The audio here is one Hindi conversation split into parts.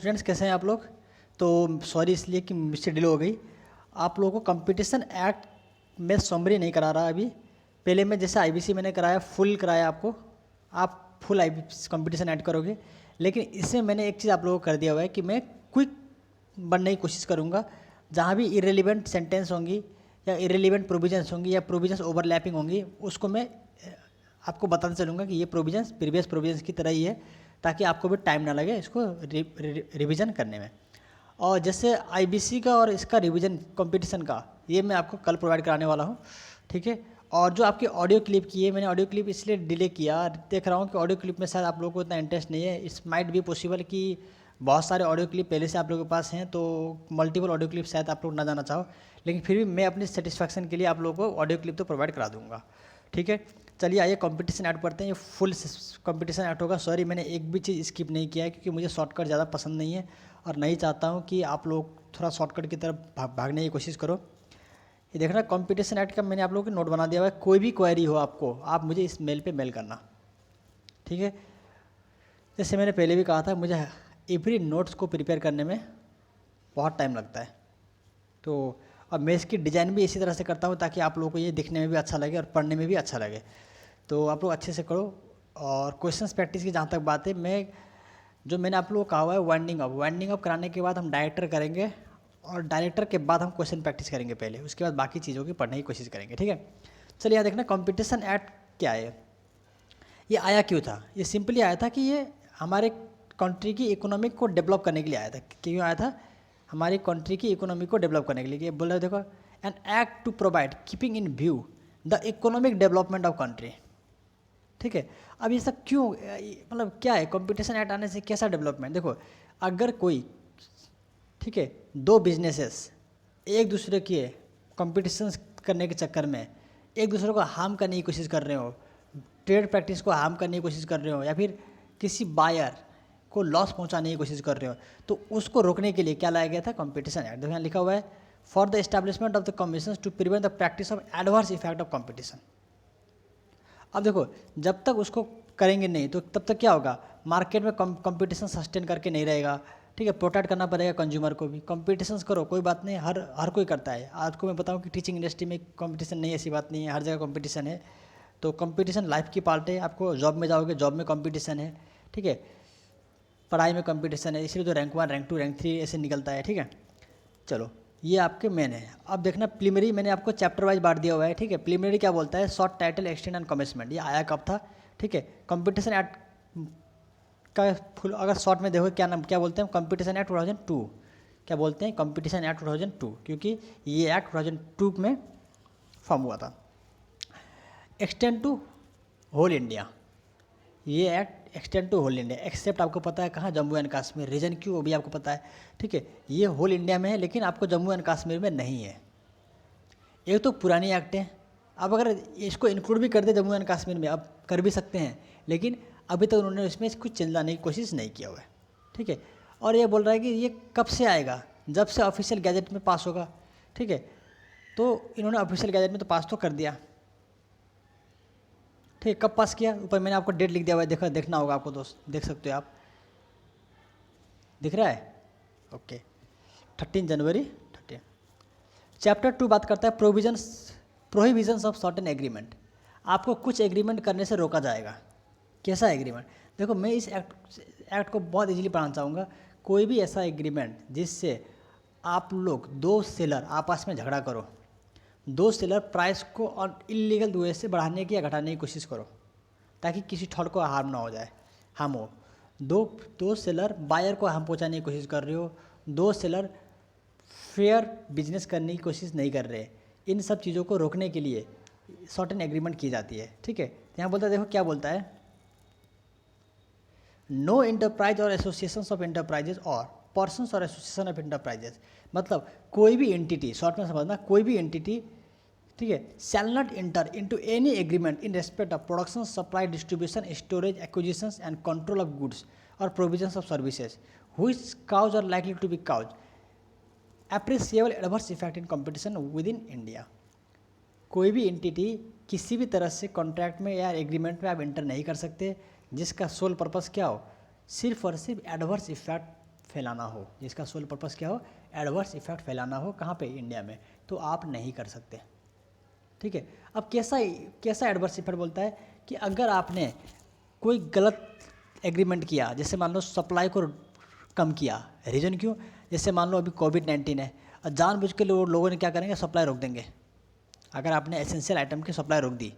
स्टूडेंट्स कैसे हैं आप लोग। तो सॉरी इसलिए कि मुझसे डिले हो गई। आप लोगों को कंपटीशन एक्ट में समरी नहीं करा रहा अभी। पहले मैं जैसे आईबीसी मैंने कराया, फुल कराया आपको, आप फुल आईबीसी कंपटीशन ऐड करोगे। लेकिन इसमें मैंने एक चीज़ आप लोगों को कर दिया हुआ है कि मैं क्विक बनने की कोशिश करूँगा। जहाँ भी इरेलीवेंट सेंटेंस होंगी या इरेलीवेंट प्रोविजंस होंगी या प्रोविजंस ओवरलैपिंग होंगी, उसको मैं आपको बताते चलूँगा कि ये प्रोविजंस प्रीवियस प्रोविजंस की तरह ही है, ताकि आपको भी टाइम ना लगे इसको रिवीजन करने में। और जैसे आईबीसी का और इसका रिवीजन कंपटीशन का, ये मैं आपको कल प्रोवाइड कराने वाला हूँ, ठीक है। और जो आपकी ऑडियो क्लिप की है, मैंने ऑडियो क्लिप इसलिए डिले किया, देख रहा हूँ कि ऑडियो क्लिप में शायद आप लोगों को इतना इंटरेस्ट नहीं है। इट्स माइट बी पॉसिबल कि बहुत सारे ऑडियो क्लिप पहले से आप लोगों के पास हैं, तो मल्टीपल ऑडियो क्लिप शायद आप लोग ना जाना चाहो, लेकिन फिर भी मैं अपनी सेटिस्फैक्शन के लिए आप लोगों को ऑडियो क्लिप तो प्रोवाइड करा दूंगा, ठीक है। चलिए आइए कंपटीशन ऐड पढ़ते हैं। ये फुल कंपटीशन ऐड होगा। सॉरी मैंने एक भी चीज़ स्किप नहीं किया है, क्योंकि मुझे शॉर्टकट ज़्यादा पसंद नहीं है और नहीं चाहता हूँ कि आप लोग थोड़ा शॉर्टकट की तरफ भागने की कोशिश करो। ये देखना कंपटीशन ऐड का मैंने आप लोगों को नोट बना दिया हुआ है। कोई भी क्वेरी हो आपको, आप मुझे इस मेल पे मेल करना, ठीक है। जैसे मैंने पहले भी कहा था, मुझे एवरी नोट्स को प्रिपेयर करने में बहुत टाइम लगता है। तो अब मैं इसकी डिज़ाइन भी इसी तरह से करता हूँ ताकि आप लोगों को ये दिखने में भी अच्छा लगे और पढ़ने में भी अच्छा लगे। तो आप लोग अच्छे से करो। और क्वेश्चंस प्रैक्टिस की जहाँ तक बात है, मैं जो मैंने आप लोगों को कहा हुआ है वाइंडिंग अप कराने के बाद हम डायरेक्टर करेंगे, और डायरेक्टर के बाद हम क्वेश्चन प्रैक्टिस करेंगे पहले, उसके बाद बाकी चीज़ों की पढ़ने की कोशिश करेंगे, ठीक है। चलिए यहाँ देखना कंपटीशन एक्ट क्या है, ये आया क्यों था। ये सिंपली आया था कि ये हमारे कंट्री की इकोनॉमिक को डेवलप करने के लिए आया था। क्यों आया था? हमारी कंट्री की इकोनॉमी को डेवलप करने के लिए। ये बोल रहे देखो, an act to provide keeping in view the economic development of country, ठीक है। अब ये सब क्यों, मतलब क्या है कंपटीशन एक्ट आने से कैसा डेवलपमेंट? देखो, अगर कोई, ठीक है, दो बिजनेसेस एक दूसरे के कंपटीशन करने के चक्कर में एक दूसरे को हार्म करने की कोशिश कर रहे हो, ट्रेड प्रैक्टिस को हार्म करने की कोशिश कर रहे हो, या फिर किसी बायर को लॉस पहुंचाने की कोशिश कर रहे हो, तो उसको रोकने के लिए क्या लाया गया था? Competition act. देखो यहाँ लिखा हुआ है, for the establishment of the commission to prevent the practice of adverse effect of competition. अब देखो, जब तक उसको करेंगे नहीं तो तब तक क्या होगा? मार्केट में कंपटीशन सस्टेन करके नहीं रहेगा, ठीक है। प्रोटेक्ट करना पड़ेगा कंज्यूमर को भी। कंपटीशन करो, कोई बात नहीं, हर कोई करता है। आज को मैं बताऊं कि टीचिंग इंडस्ट्री में कंपटीशन नहीं है, ऐसी बात नहीं है, हर जगह कंपटीशन है। तो कंपटीशन लाइफ की पार्ट है। आपको जॉब में जाओगे, जॉब में कंपटीशन है, ठीक है। पढ़ाई में कंपटीशन है, इसलिए तो रैंक 1, रैंक 2, रैंक 3 ऐसे निकलता है, ठीक है। चलो, ये आपके मेन है। अब देखना प्रीलिमिनरी मैंने आपको चैप्टर वाइज बांट दिया हुआ है, ठीक है। प्रीलिमिनरी क्या बोलता है? Short title, extend and commencement. ये आया कब था? ठीक है। कंपटीशन एक्ट का फुल अगर शॉर्ट में देखो, क्या नाम क्या बोलते हैं? Competition act 2002। क्या बोलते हैं? कंपटीशन एक्ट 2002, क्योंकि ये एक्ट 2002 में फॉर्म हुआ था। एक्सटेंड टू होल इंडिया, ये act extend to whole India, except आपको पता है कहाँ? जम्मू एंड कश्मीर। रीजन क्यों, वो भी आपको पता है, ठीक है। ये होल इंडिया में है, लेकिन आपको जम्मू एंड कश्मीर में नहीं है। एक तो पुरानी एक्ट है, अब अगर इसको इंक्लूड भी कर दे जम्मू एंड कश्मीर में, अब कर भी सकते हैं, लेकिन अभी तक उन्होंने इसमें कुछ चेंज लाने की कोशिश नहीं किया हुआ है, ठीक है। और ये बोल रहा है कि ये कब से आएगा? जब से ऑफिशियल गैजेट में पास होगा, ठीक है। तो इन्होंने ऑफिशियल गैजेट में तो पास तो कर दिया, ठीक है। कब पास किया? ऊपर मैंने आपको डेट लिख दिया हुआ है, देखना होगा आपको दोस्त, देख सकते हो आप, दिख रहा है? ओके, 13 जनवरी 13। चैप्टर 2 बात करता है प्रोहिबिशंस ऑफ सर्टेन एग्रीमेंट। आपको कुछ एग्रीमेंट करने से रोका जाएगा। कैसा एग्रीमेंट? देखो, मैं इस एक्ट को बहुत इजीली पढ़ाना चाहूँगा। कोई भी ऐसा एग्रीमेंट जिससे आप लोग दो सेलर आपस में झगड़ा करो, दो सेलर प्राइस को और इलीगल वे से बढ़ाने की या घटाने की कोशिश करो, ताकि किसी थर्ड को हार्म ना हो जाए, हार्म हो। दो सेलर बायर को हार्म पहुंचाने की कोशिश कर रहे हो, दो सेलर फेयर बिजनेस करने की कोशिश नहीं कर रहे, इन सब चीज़ों को रोकने के लिए सर्टेन एग्रीमेंट की जाती है, ठीक है। तो यहाँ बोलता है, देखो क्या बोलता है, नो इंटरप्राइज और एसोसिएशन ऑफ इंटरप्राइजेज और पर्सन्स और एसोसिएशन ऑफ इंटरप्राइजेज। मतलब कोई भी एंटिटी, शॉर्ट में समझना, कोई भी एंटिटी, ठीक है, shall not enter into any agreement in respect of production, supply, distribution, storage, acquisitions and control of goods or provisions of services which cause are likely to be cause appreciable adverse effect in competition within India. कोई भी एंटिटी किसी भी तरह से कॉन्ट्रैक्ट में या एग्रीमेंट में आप इंटर नहीं कर सकते जिसका सोल पर्पस क्या हो? सिर्फ और सिर्फ एडवर्स इफेक्ट फैलाना हो, जिसका सोल पर्पस क्या हो, एडवर्स इफेक्ट फैलाना हो, कहाँ पे, इंडिया में, तो आप नहीं कर सकते। ठीक है। अब कैसा एडवर्स इफेक्ट बोलता है कि अगर आपने कोई गलत एग्रीमेंट किया, जैसे मान लो सप्लाई को कम किया, रीज़न क्यों, जैसे मान लो अभी कोविड-19 है और जानबूझ के लोगों ने क्या करेंगे, सप्लाई रोक देंगे। अगर आपने एसेंशियल आइटम की सप्लाई रोक दी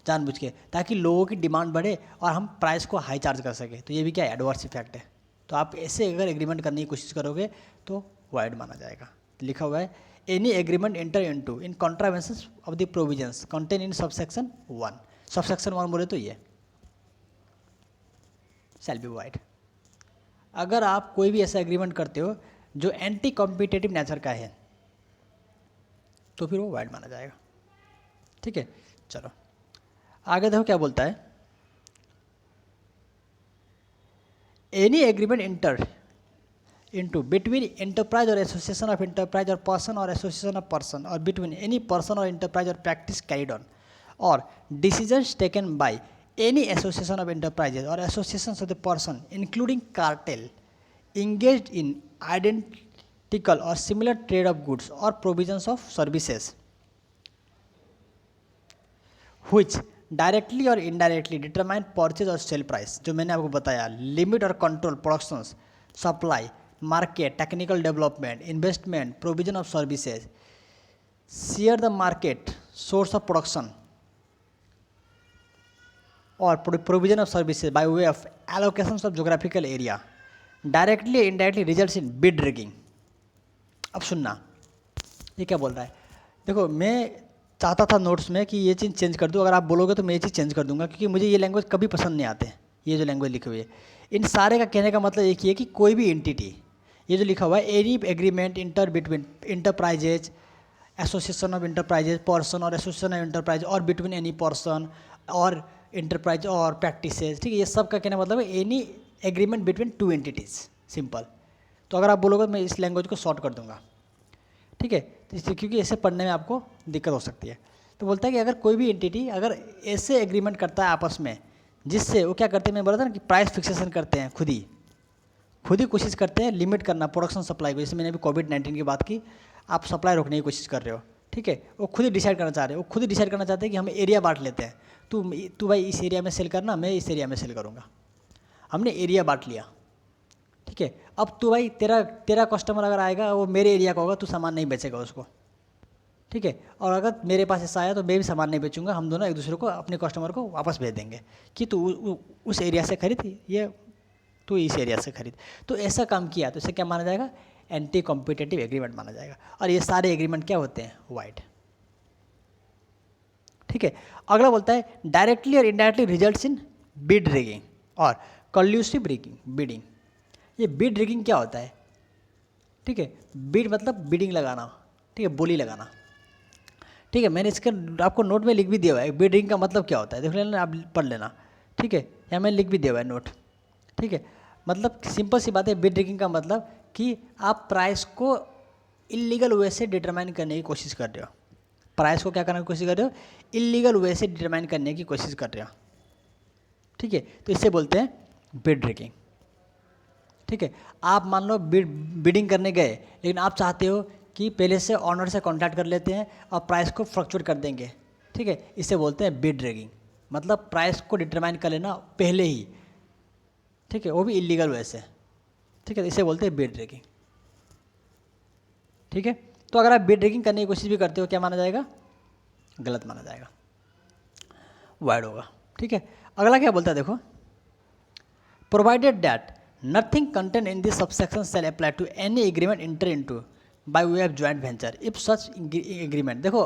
जानबूझ के, ताकि लोगों की डिमांड बढ़े और हम प्राइस को हाई चार्ज कर सकें, तो ये भी क्या है, एडवर्स इफेक्ट है। तो आप ऐसे अगर एग्रीमेंट करने की कोशिश करोगे तो वाइड माना जाएगा। लिखा हुआ है any agreement enter into in contraventions of the provisions contain in subsection 1, subsection 1 बोले तो ये शैल बी वाइड। अगर आप कोई भी ऐसा एग्रीमेंट करते हो जो एंटी कॉम्पिटेटिव नेचर का है तो फिर वो वाइड माना जाएगा। ठीक है, चलो आगे देखो क्या बोलता है, any agreement inter into between enterprise or association of enterprise or person or association of person or between any person or enterprise or practice carried on or decisions taken by any association of enterprises or associations of the person including cartel engaged in identical or similar trade of goods or provisions of services which directly or indirectly determine purchase or sale price, जो मैंने आपको बताया, limit or control productions, supply, market, technical development, investment, provision of services, share the market, source of production or provision of services by way of allocations of geographical area, directly or indirectly results in bid rigging। अब सुनना ये क्या बोल रहा है, देखो मैं चाहता था नोट्स में कि ये चीज़ चेंज कर दूँ, अगर आप बोलोगे तो मैं ये चीज़ चेंज कर दूंगा, क्योंकि मुझे ये लैंग्वेज कभी पसंद नहीं आते, ये जो लैंग्वेज लिखी हुई है। इन सारे का कहने का मतलब एक ही है कि कोई भी एंटिटी, ये जो लिखा हुआ है any agreement inter between enterprises, association of enterprises, person और एसोसिएशन ऑफ इंटरप्राइज और बिटवीन एनी पर्सन और इंटरप्राइज और प्रैक्टिसेज, ठीक है, ये सब का कहने का मतलब है any agreement between two entities, simple. तो अगर आप बोलोगे तो मैं इस लैंग्वेज को शॉर्ट कर दूंगा, ठीक है, तो इसलिए क्योंकि ऐसे पढ़ने में आपको दिक्कत हो सकती है। तो बोलता है कि अगर कोई भी एंटिटी अगर ऐसे एग्रीमेंट करता है आपस में, जिससे वो क्या करते हैं, मैं बोला था ना कि प्राइस फिक्सेशन करते हैं, खुद ही कोशिश करते हैं लिमिट करना प्रोडक्शन सप्लाई को, जैसे मैंने अभी कोविड-19 की बात की, आप सप्लाई रोकने की कोशिश कर रहे हो, ठीक है, वो खुद ही डिसाइड करना चाह रहे हैं, वो खुद ही डिसाइड करना चाहते हैं कि हम एरिया बांट लेते हैं, तू भाई इस एरिया में सेल करना, मैं इस एरिया में सेल करूँगा, हमने एरिया बांट लिया, ठीक है। अब तू भाई तेरा कस्टमर अगर आएगा वो मेरे एरिया का होगा, तू सामान नहीं बेचेगा उसको, ठीक है, और अगर मेरे पास ऐसा आया तो मैं भी सामान नहीं बेचूंगा, हम दोनों एक दूसरे को अपने कस्टमर को वापस भेज देंगे कि तू उस एरिया से खरीद, ये तू इस एरिया से खरीद। तो ऐसा काम किया तो इसे क्या माना जाएगा, एंटी कॉम्पिटेटिव एग्रीमेंट माना जाएगा। और ये सारे एग्रीमेंट क्या होते हैं, वाइड, ठीक है। अगला बोलता है डायरेक्टली और indirectly results in bid rigging और कॉल्यूसिव बिडिंग। ये बिड रिगिंग क्या होता है, ठीक है, बिड मतलब बिडिंग लगाना, ठीक है, बोली लगाना, ठीक है, मैंने इसके आपको नोट में लिख भी दिया हुआ है बिड रिगिंग का मतलब क्या होता है, देख लेना, आप पढ़ लेना, ठीक है, या मैंने लिख भी दिया हुआ है नोट, ठीक है। मतलब सिंपल सी बात है, बिड रिगिंग का मतलब कि आप प्राइस को इलीगल वे से डिटरमाइन करने की कोशिश कर रहे हो, प्राइस को क्या करने की कोशिश कर रहे हो, इलीगल वे से डिटरमाइन करने की कोशिश कर रहे हो, ठीक है, तो इससे बोलते हैं बिड रिगिंग, ठीक है। आप मान लो बिडिंग करने गए, लेकिन आप चाहते हो कि पहले से ऑनर से कॉन्टैक्ट कर लेते हैं और प्राइस को फ्लक्चुएट कर देंगे, ठीक है, इसे बोलते हैं बिड रिगिंग, मतलब प्राइस को डिटरमाइन कर लेना पहले ही, ठीक है, वो भी इलीगल वे से, ठीक है, इसे बोलते हैं बिड रिगिंग, ठीक है। तो अगर आप बिड रिगिंग करने की कोशिश भी करते हो, क्या माना जाएगा, गलत माना जाएगा, वाइड होगा, ठीक है। अगला क्या बोलता है देखो, provided that nothing contain in this subsection shall apply to any agreement enter into by way of joint venture if such agreement. देखो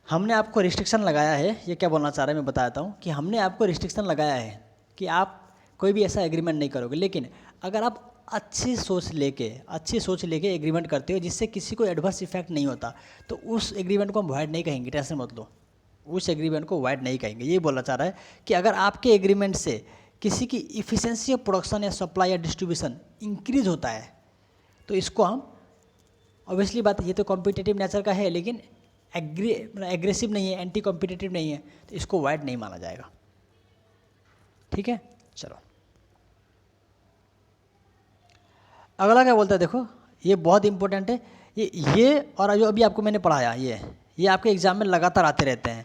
हमने आपको रिस्ट्रिक्शन लगाया है, ये क्या बोलना चाह रहा है मैं बताता हूँ कि हमने आपको रिस्ट्रिक्शन लगाया है कि आप कोई भी ऐसा एग्रीमेंट नहीं करोगे, लेकिन अगर आप अच्छी सोच लेके एग्रीमेंट करते हो जिससे किसी को एडवर्स इफेक्ट नहीं होता, तो उस एग्रीमेंट को हम वाइड नहीं कहेंगे, टेंशन मत लो, उस एग्रीमेंट को वाइड नहीं कहेंगे। ये बोलना चाह रहा है कि अगर आपके एग्रीमेंट से किसी की इफिशिएंसी ऑफ प्रोडक्शन या सप्लाई या डिस्ट्रीब्यूशन इंक्रीज होता है तो इसको हम, ऑब्वियसली बात है ये तो कॉम्पिटिटिव नेचर का है, लेकिन एग्रेसिव नहीं है, एंटी कॉम्पिटिटिव नहीं है, तो इसको वाइड नहीं माना जाएगा, ठीक है। चलो अगला क्या बोलता है, देखो ये बहुत इंपॉर्टेंट है। ये और जो अभी आपको मैंने पढ़ाया ये आपके एग्जाम में लगातार आते रहते हैं।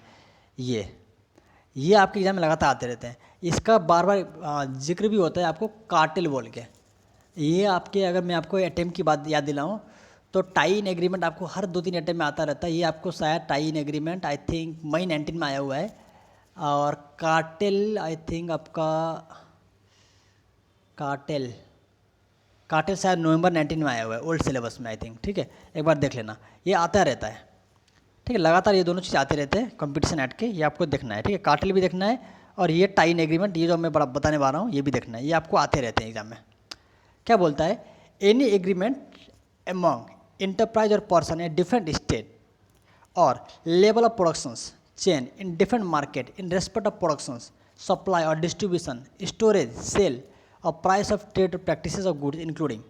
ये आपके एग्जाम में लगातार आते रहते हैं। इसका बार बार जिक्र भी होता है आपको कार्टेल बोल के। ये आपके, अगर मैं आपको अटेम्प्ट की बात याद दिलाऊं तो टाई इन एग्रीमेंट आपको हर 2-3 अटेम्प्ट में आता रहता है। ये आपको शायद tie in agreement I think मई 19 में आया हुआ है, और कार्टेल आई थिंक आपका कार्टेल शायद नवंबर 19 में आया हुआ है ओल्ड सिलेबस में आई थिंक। ठीक है, एक बार देख लेना, ये आता रहता है। ठीक है, लगातार ये दोनों चीज़ आते रहते हैं कंपटीशन एक्ट के, ये आपको देखना है। ठीक है, कार्टेल भी देखना है और ये टाई इन एग्रीमेंट, ये जो मैं बड़ा बताने वाला हूँ ये भी देखना है। ये आपको आते रहते हैं एग्जाम में। क्या बोलता है, एनी एग्रीमेंट एमॉन्ग इंटरप्राइज और पर्सन ए डिफरेंट स्टेट और level of productions chain in different market in respect of productions supply और डिस्ट्रीब्यूशन स्टोरेज सेल और price of trade practices of goods including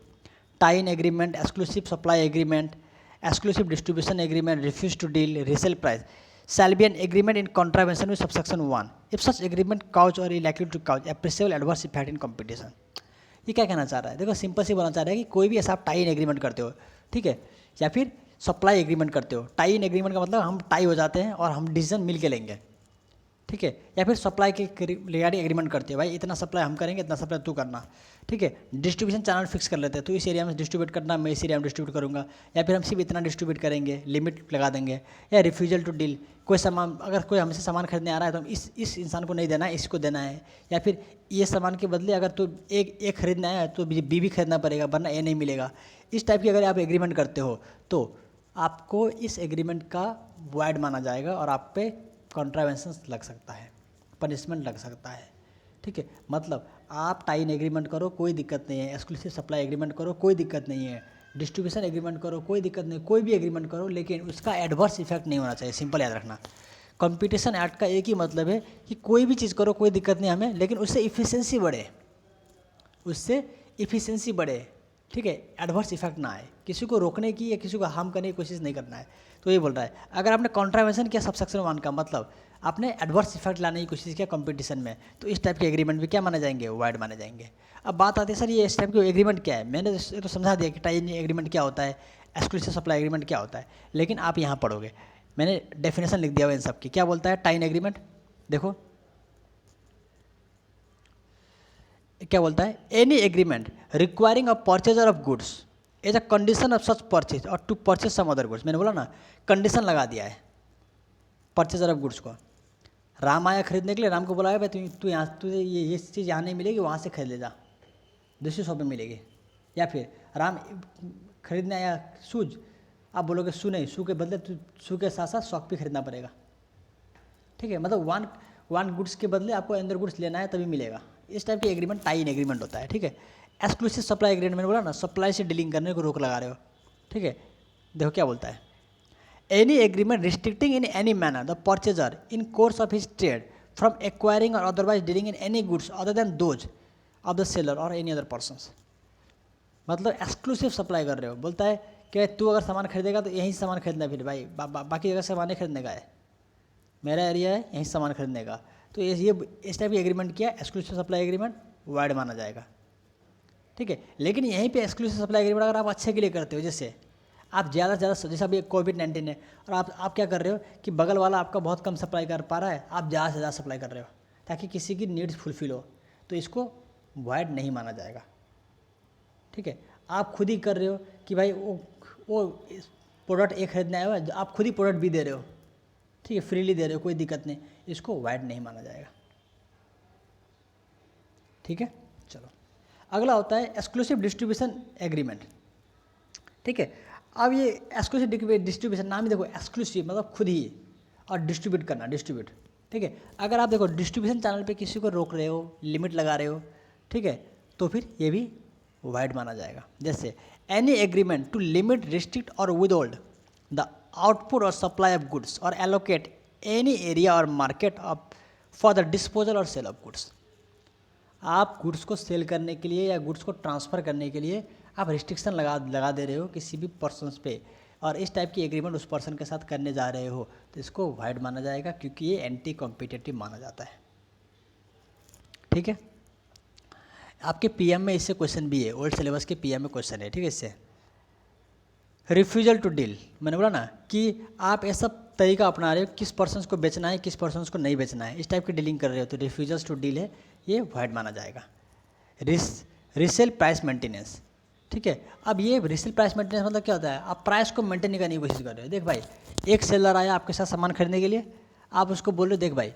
tie in agreement, exclusive supply agreement, exclusive distribution agreement, refuse to deal, resale price, shall be an agreement in contravention with subsection 1 if such agreement cause or is likely to cause appreciable adverse effect in competition। ये क्या कहना चाह रहा है, देखो सिंपल सी बोलना चाह रहा है कि कोई भी ऐसा आप टाई इन एग्रीमेंट करते हो, ठीक है, या फिर सप्लाई एग्रीमेंट करते हो। टाई इन एग्रीमेंट का मतलब हम टाई हो जाते हैं और हम डिसीजन मिल के लेंगे, ठीक है, या फिर सप्लाई के रिगार्डिंग एग्रीमेंट करते हैं, भाई इतना सप्लाई हम करेंगे, इतना सप्लाई तू करना। ठीक है, डिस्ट्रीब्यूशन चैनल फिक्स कर लेते हैं, तो इस एरिया में डिस्ट्रीब्यूट करना, मैं इस एरिया में डिस्ट्रीब्यूट करूँगा, या फिर हम सिर्फ इतना डिस्ट्रीब्यूट करेंगे, लिमिट लगा देंगे। या रिफ्यूजल टू डील, कोई सामान, अगर कोई हमसे सामान खरीदने आ रहा है तो हम इस इंसान को नहीं देना है, इसको देना है। या फिर ये सामान के बदले अगर तो एक खरीदना है तो बी भी खरीदना पड़ेगा, वरना ए नहीं मिलेगा। इस टाइप की अगर आप एग्रीमेंट करते हो तो आपको इस एग्रीमेंट का वॉइड माना जाएगा और आप पे कॉन्ट्रावेंशन लग सकता है, पनिशमेंट लग सकता है। ठीक है, मतलब आप टाई इन एग्रीमेंट करो कोई दिक्कत नहीं है, एक्सक्लूसिव सप्लाई एग्रीमेंट करो कोई दिक्कत नहीं है, डिस्ट्रीब्यूशन एग्रीमेंट करो कोई दिक्कत नहीं, कोई भी एग्रीमेंट करो, लेकिन उसका एडवर्स इफेक्ट नहीं होना चाहिए। सिंपल याद रखना, कंपटीशन एक्ट का एक ही मतलब है कि कोई भी चीज़ करो कोई दिक्कत नहीं हमें, लेकिन उससे इफिशिएंसी बढ़े, उससे इफिशिएंसी बढ़े। ठीक है, एडवर्स इफेक्ट ना आए, किसी को रोकने की या किसी को हार्म करने की कोशिश नहीं करना है। तो ये बोल रहा है, अगर आपने कॉन्ट्रावेंशन किया सबसेक्शन 1 का मतलब आपने एडवर्स इफेक्ट लाने की कोशिश किया कंपटीशन में, तो इस टाइप के एग्रीमेंट भी क्या माने जाएंगे, वाइड माने जाएंगे। अब बात आती है सर ये इस टाइप के एग्रीमेंट क्या है, मैंने तो समझा दिया कि टाई इन एग्रीमेंट क्या होता है, एक्सक्लूसिव सप्लाई एग्रीमेंट क्या होता है, लेकिन आप यहाँ पढ़ोगे, मैंने डेफिनेशन लिख दिया हुआ इन सब की। क्या बोलता है टाई इन एग्रीमेंट, देखो क्या बोलता है, any agreement requiring a purchaser of goods as a condition of such purchase or to purchase some other goods. मैंने बोला ना, कंडीशन लगा दिया है परचेजर ऑफ गुड्स को। राम आया खरीदने के लिए, राम को बोला भाई तू यहाँ, तुझे ये चीज़ यहाँ नहीं मिलेगी, वहाँ से खरीद ले जा, दूसरी शॉप में मिलेगी। या फिर राम खरीदने आया शूज, आप बोलोगे शू नहीं, शू के बदले तू शू के साथ साथ सॉक भी खरीदना पड़ेगा। ठीक है, मतलब वन गुड्स के बदले आपको अंदर गुड्स लेना है तभी मिलेगा। इस टाइप की एग्रीमेंट टाई इन एग्रीमेंट होता है। ठीक है, एक्सक्लूसिव सप्लाई एग्रीमेंट मैंने बोला ना, सप्लाई से डीलिंग करने को रोक लगा रहे हो। ठीक है, देखो क्या बोलता है, any agreement restricting in any manner the purchaser in course of his trade from acquiring or otherwise dealing in any goods other than those of the seller or any other persons. मतलब एक्सक्लूसिव सप्लाई कर रहे हो। बोलता है कि तू अगर सामान खरीदेगा तो यहीं सामान खरीदना, फिर भाई बाकी जगह सामान नहीं खरीदने का है, मेरा एरिया है यहीं सामान खरीदने का। तो ये इस टाइप की एग्रीमेंट किया, एक्सक्लूसिव सप्लाई एग्रीमेंट वाइड माना जाएगा। ठीक है, लेकिन यहीं पे एक्सक्लूसिव सप्लाई एग्रीमेंट अगर आप अच्छे के लिए करते हो, जैसे आप ज़्यादा से ज़्यादा, जैसे अभी कोविड-19 है और आप क्या कर रहे हो कि बगल वाला आपका बहुत कम सप्लाई कर पा रहा है, आप ज़्यादा से ज़्यादा सप्लाई कर रहे हो ताकि किसी की नीड्स फुलफिल हो, तो इसको वाइड नहीं माना जाएगा। ठीक है, आप खुद ही कर रहे हो कि भाई वो प्रोडक्ट एक खरीदने आया हुआ है, आप खुद ही प्रोडक्ट भी दे रहे हो, ठीक है, फ्रीली दे रहे हो, कोई दिक्कत नहीं, इसको वाइड नहीं माना जाएगा। ठीक है, चलो अगला होता है एक्सक्लूसिव डिस्ट्रीब्यूशन एग्रीमेंट। ठीक है, अब ये एक्सक्लूसिव डिस्ट्रीब्यूशन, नाम ही देखो एक्सक्लूसिव मतलब खुद ही, और डिस्ट्रीब्यूट करना, डिस्ट्रीब्यूट। ठीक है, अगर आप देखो डिस्ट्रीब्यूशन चैनल पे किसी को रोक रहे हो, लिमिट लगा रहे हो, ठीक है, तो फिर ये भी वाइड माना जाएगा। जैसे any agreement to limit, restrict और विदहोल्ड द आउटपुट और सप्लाई ऑफ गुड्स और एलोकेट एनी एरिया और market of for the disposal और सेल ऑफ गुड्स। आप गुड्स को सेल करने के लिए या गुड्स को ट्रांसफ़र करने के लिए आप रिस्ट्रिक्शन लगा दे रहे हो किसी भी पर्सन्स पे, और इस टाइप की एग्रीमेंट उस पर्सन के साथ करने जा रहे हो, तो इसको वाइड माना जाएगा, क्योंकि ये एंटी कॉम्पिटिटिव माना जाता है। ठीक है, आपके पीएम में इससे क्वेश्चन भी है, ओल्ड सिलेबस के पीएम में क्वेश्चन है, ठीक है। इससे रिफ्यूजल टू डील, मैंने बोला ना कि आप ऐसा तरीका अपना रहे हो किस पर्सन को बेचना है किस पर्सन को नहीं बेचना है, इस टाइप की डीलिंग कर रहे हो तो रिफ्यूजल्स टू डील है, ये वाइड माना जाएगा। रिसेल प्राइस मेंटेनेंस, ठीक है। अब ये रिसेल प्राइस मेंटेनेंस मतलब क्या होता है, आप प्राइस को मेंटेन करने की कोशिश कर रहे हो। देख भाई, एक सेलर आया आपके साथ सामान खरीदने के लिए, आप उसको बोल रहे हो देख भाई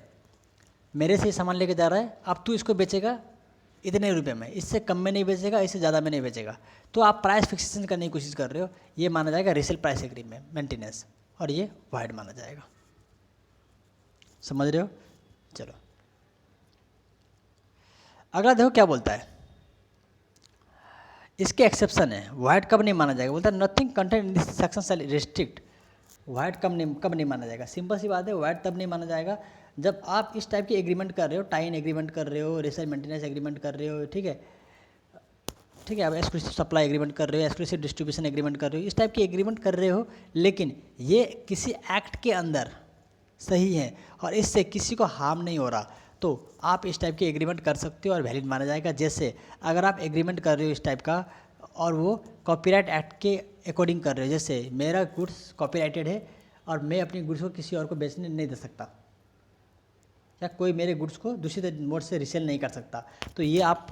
मेरे से सामान लेके जा रहा है, अब तू इसको बेचेगा इतने रुपए में, इससे कम में नहीं बेचेगा, इससे ज़्यादा में नहीं बेचेगा, तो आप प्राइस फिक्सेशन करने की कोशिश कर रहे हो, ये माना जाएगा रिसेल प्राइस एग्रीमेंट मेंटेनेंस, और ये वाइड माना जाएगा। समझ रहे हो? चलो अगला देखो क्या बोलता है, इसके एक्सेप्शन है। वाइड कब नहीं माना जाएगा, बोलता है nothing content in this section shell restrict. Wide कब नहीं माना जाएगा, सिंपल सी बात है, वाइड तब नहीं माना जाएगा जब आप इस टाइप की एग्रीमेंट कर रहे हो, टाइन एग्रीमेंट कर रहे हो, रिसेल मेंटेनेंस एग्रीमेंट कर रहे हो, ठीक है, ठीक है, आप एक्सक्लूसिव सप्लाई एग्रीमेंट कर रहे हो, एक्सक्लूसिव डिस्ट्रीब्यूशन एग्रीमेंट कर रहे हो, इस टाइप की एग्रीमेंट कर रहे हो, लेकिन ये किसी एक्ट के अंदर सही है और इससे किसी को हार्म नहीं हो रहा, तो आप इस टाइप की एग्रीमेंट कर सकते हो और वैलिड माना जाएगा। जैसे अगर आप एग्रीमेंट कर रहे हो इस टाइप का और वो कॉपीराइट एक्ट के अकॉर्डिंग कर रहे हो, जैसे मेरा गुड्स कॉपीराइटेड है और मैं अपनी गुड्स को किसी और को बेचने नहीं दे सकता, या कोई मेरे गुड्स को दूसरे मोड से रिसेल नहीं कर सकता, तो ये आप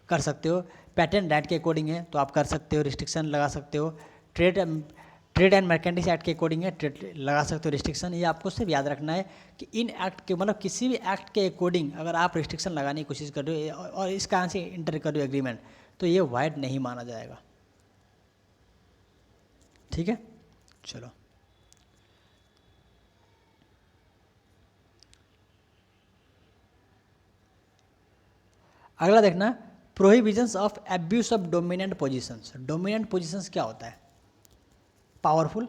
कर सकते हो। पैटेंट राइट के अकॉर्डिंग है तो आप कर सकते हो, रिस्ट्रिक्शन लगा सकते हो। ट्रेड एंड मर्केंटाइज एक्ट के अकॉर्डिंग है, ट्रेड लगा सकते हो रिस्ट्रिक्शन। ये आपको सिर्फ याद रखना है कि इन एक्ट के मतलब किसी भी एक्ट के अकॉर्डिंग अगर आप रिस्ट्रिक्शन लगाने की कोशिश कर रहे हो और इस कारण से इंटर कर रहे हो एग्रीमेंट, तो ये वाइड नहीं माना जाएगा, ठीक है। चलो अगला देखना, prohibitions of abuse of dominant positions. Dominant positions क्या होता है, पावरफुल,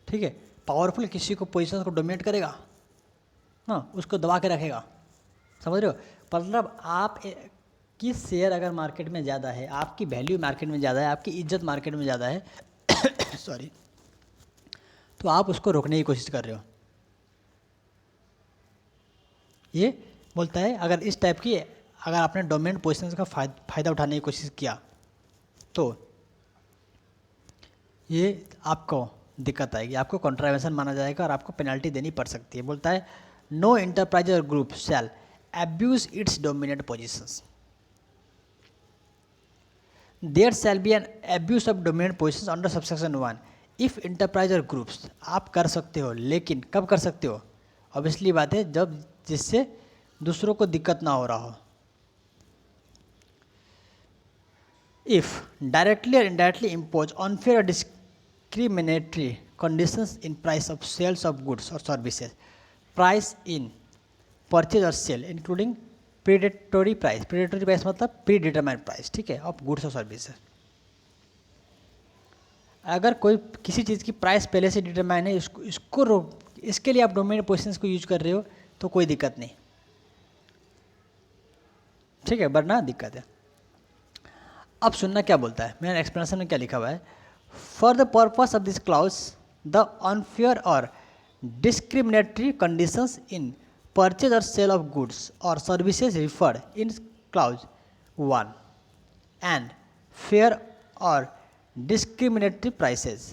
ठीक है, पावरफुल किसी को पोजीशंस को डोमिनेट करेगा, हाँ, उसको दबा के रखेगा, समझ रहे हो। मतलब आप की शेयर अगर मार्केट में ज़्यादा है, आपकी वैल्यू मार्केट में ज़्यादा है, आपकी इज्जत मार्केट में ज़्यादा है सॉरी, तो आप उसको रोकने की कोशिश कर रहे हो। ये बोलता है अगर इस टाइप की अगर आपने डोमिनेंट पोजीशन का फ़ायदा उठाने की कोशिश किया तो ये आपको दिक्कत आएगी, आपको कॉन्ट्रावेंशन माना जाएगा और आपको पेनल्टी देनी पड़ सकती है। बोलता है नो इंटरप्राइज और group shall abuse its dominant positions, there shall be an abuse of dominant positions under subsection 1 if enterprise और ग्रुप्स। आप कर सकते हो, लेकिन कब कर सकते हो, ऑब्वियसली बात है जब जिससे दूसरों को दिक्कत ना हो रहा हो। If directly or indirectly impose unfair or discriminatory conditions in price of sales of goods or services, price in purchase or sale including predatory price मतलब predetermined price, ठीक है, of goods और services। अगर कोई किसी चीज़ की प्राइस पहले से डिटरमाइन है, इसको रोक, इसके लिए आप डोमिनेंट पोजीशंस को यूज कर रहे हो तो कोई दिक्कत नहीं, ठीक है, वरना दिक्कत है। अब सुनना क्या बोलता है, मेरा एक्सप्लेनेशन में क्या लिखा हुआ है। For the purpose of this clause the unfair or discriminatory conditions in purchase or sale of goods or services referred in clause 1 and fair or discriminatory prices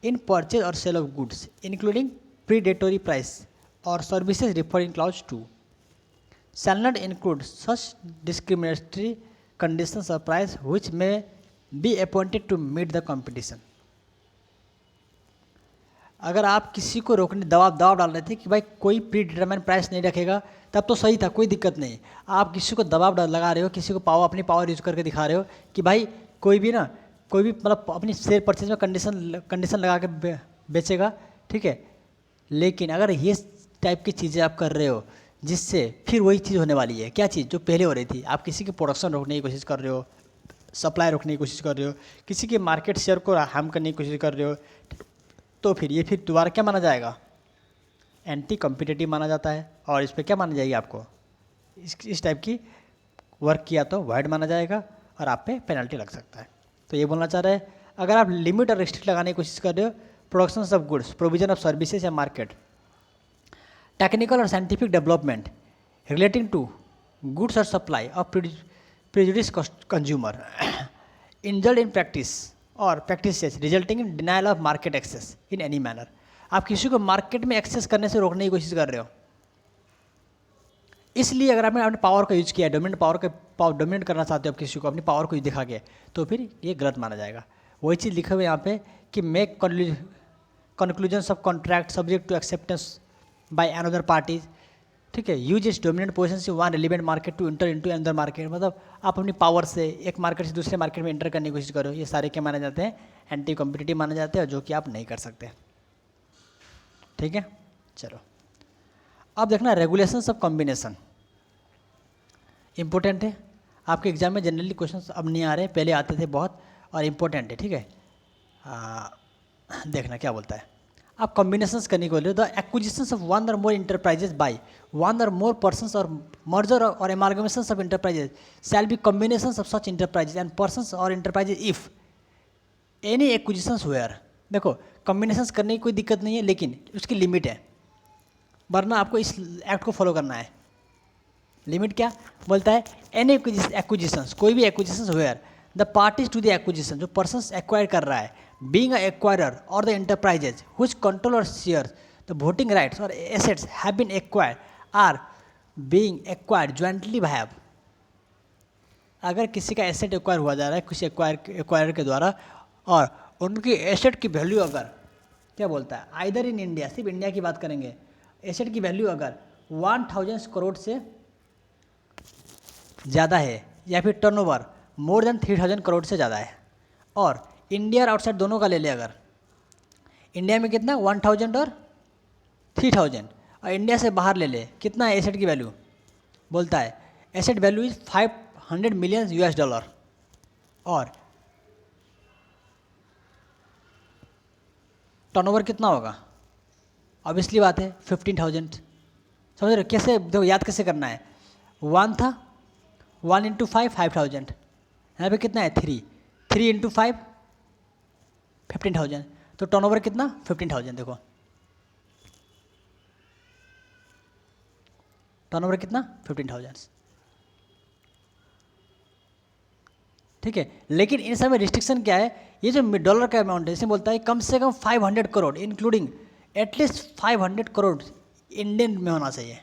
in purchase or sale of goods including predatory price or services referred in clause 2 shall not include such discriminatory conditions of price which may be appointed to meet the competition। अगर आप किसी को रोकने दबाव डाल रहे थे कि भाई कोई प्री डिटरमाइन प्राइस नहीं रखेगा, तब तो सही था, कोई दिक्कत नहीं। आप किसी को दबाव लगा रहे हो, किसी को अपनी पावर यूज करके दिखा रहे हो कि भाई कोई भी मतलब अपनी शेयर परचेज में कंडीशन लगा के बेचेगा, ठीक है। लेकिन अगर ये टाइप की चीज़ें आप कर रहे हो जिससे फिर वही चीज़ होने वाली है, क्या चीज़ जो पहले हो रही थी, आप किसी की प्रोडक्शन रोकने की कोशिश कर रहे हो, सप्लाई रोकने की कोशिश कर रहे हो, किसी के मार्केट शेयर को हार्म करने की कोशिश कर रहे हो, तो फिर ये फिर दोबारा क्या माना जाएगा, एंटी कॉम्पिटिटिव माना जाता है। और इस पर क्या माना जाएगी, आपको इस टाइप की वर्क किया तो वाइड माना जाएगा और आप पे पेनल्टी लग सकता है। तो ये बोलना चाह रहे हैं अगर आप लिमिट और रिस्ट्रिक्ट लगाने की कोशिश कर रहे हो production of goods, provision of services या market, technical or scientific development relating to goods or supply of prejudice consumer, injured in practice or practices resulting in denial of market access in any manner. आप किसी को मार्केट में एक्सेस करने से रोकने की कोशिश कर रहे हो, इसलिए अगर आपने अपने पावर का यूज किया, डोमिनेट करना चाहते हो आप किसी को अपनी पावर को दिखा के, तो फिर ये गलत माना जाएगा। वही चीज़ लिखे हुए यहाँ पे कि make conclusions of contract subject to acceptance by another parties, ठीक है। यूज इज डोमिनेंट पोजिशन से one relevant market to enter into another market, मतलब आप अपनी पावर से एक मार्केट से दूसरे मार्केट में इंटर करने की कोशिश करो, ये सारे क्या माने जाते हैं, एंटी कॉम्पिटिटिव माने जाते हैं, जो कि आप नहीं कर सकते, ठीक है। चलो अब देखना रेगुलेशंस ऑफ कॉम्बिनेशन, इंपॉर्टेंट है आपके एग्जाम में। जनरली क्वेश्चंस अब नहीं आ रहे, पहले आते थे बहुत, और इम्पोर्टेंट है, ठीक है। देखना क्या बोलता है। आप कॉम्बिनेशंस करने को ले, द एक्विजिशंस ऑफ वन और मोर इंटरप्राइजेज बाय वन और मोर persons or merger or amalgamations of enterprises shall be combinations of such enterprises and persons or enterprises if any acquisitions where. देखो कॉम्बिनेशंस करने की कोई दिक्कत नहीं है, लेकिन उसकी लिमिट है, वरना आपको इस एक्ट को फॉलो करना है। लिमिट क्या बोलता है, एनी एक्विजिशंस, कोई भी acquisitions where the parties to the acquisition, जो पर्सन्स एक्वायर कर रहा है, बीइंग अ एक्वायरर और द एंटरप्राइजेज व्हिच कंट्रोल और शेयर द वोटिंग राइट्स और assets have been acquired or being acquired jointly by. अगर किसी का एसेट एक्वायर हुआ जा रहा है किसी एक्वायर के द्वारा, और उनकी एसेट की वैल्यू अगर क्या बोलता है, आइदर इन इंडिया, सिर्फ इंडिया की बात करेंगे, एसेट की वैल्यू अगर 1000 करोड़ से ज़्यादा है, या फिर टर्नओवर मोर देन 3000 करोड़ से ज़्यादा है, और इंडिया और आउटसाइड दोनों का ले ले, अगर इंडिया में कितना 1000 और 3000, और इंडिया से बाहर ले ले, कितना है एसेट की वैल्यू, बोलता है एसेट वैल्यू इज 500 मिलियन $, और टर्नओवर कितना होगा, ऑब्वियसली बात है 15,000। समझ रहे हो कैसे, देखो याद कैसे करना है, 1 था, 1 इंटू 5 5,000, यहाँ पे कितना है 3 इंटू 5 15,000, तो टर्नओवर कितना 15,000। देखो टर्नओवर कितना 15,000, ठीक है। लेकिन इन सब में रिस्ट्रिक्शन क्या है, ये जो डॉलर का अमाउंट है, इसमें बोलता है कम से कम 500 crore including at least 500 crore Indian में होना चाहिए।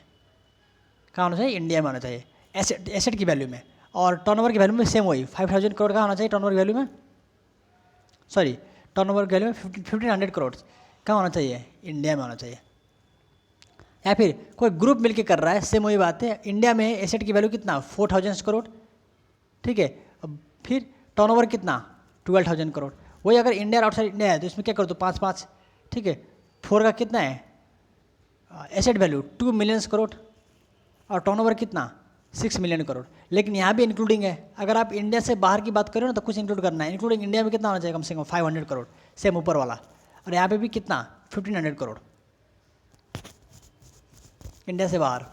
कहाँ होना चाहिए, इंडिया में होना चाहिए, एसेट की वैल्यू में, और टर्नओवर की वैल्यू में सेम वही 5000 करोड़ का होना चाहिए टर्नओवर की वैल्यू में, सॉरी टर्नओवर की वैल्यू में 1500 करोड़ कहाँ होना चाहिए, इंडिया में होना चाहिए। या फिर कोई ग्रुप मिलके कर रहा है, सेम वही बात है, इंडिया में एसेट की वैल्यू कितना 4000 करोड़, ठीक है, फिर टर्नओवर कितना 12,000 करोड़, वही अगर इंडिया और आउटसाइड इंडिया है तो इसमें क्या करो तो 5-5, ठीक है। 4 का कितना है एसेट वैल्यू 2 मिलियन करोड़, और टर्नओवर कितना 6 मिलियन करोड़, लेकिन यहाँ भी इंक्लूडिंग है। अगर आप इंडिया से बाहर की बात करो ना तो कुछ इंक्लूड करना है, इंक्लूडिंग इंडिया में कितना होना चाहिए, कम से कम 500 करोड़, सेम ऊपर वाला, और यहाँ पे भी कितना 1500 करोड़ इंडिया से बाहर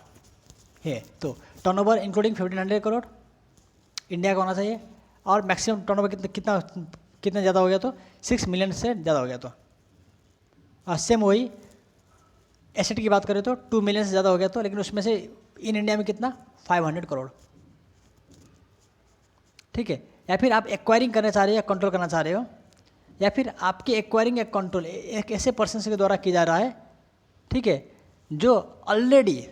है, तो टर्नओवर इंक्लूडिंग 1500 करोड़ इंडिया का होना चाहिए, और मैक्सिमम टर्नओवर कितना ज़्यादा हो गया तो 6 मिलियन से ज़्यादा हो गया तो, और सेम वही एसेट की बात करें तो 2 मिलियन से ज़्यादा हो गया तो, लेकिन उसमें से इन इंडिया में कितना 500 करोड़, ठीक है। या फिर आप एक्वायरिंग करना चाह रहे हो या कंट्रोल करना चाह रहे हो, या फिर आपकी एक्वायरिंग या कंट्रोल एक ऐसे पर्सन के द्वारा किया जा रहा है, ठीक है, जो ऑलरेडी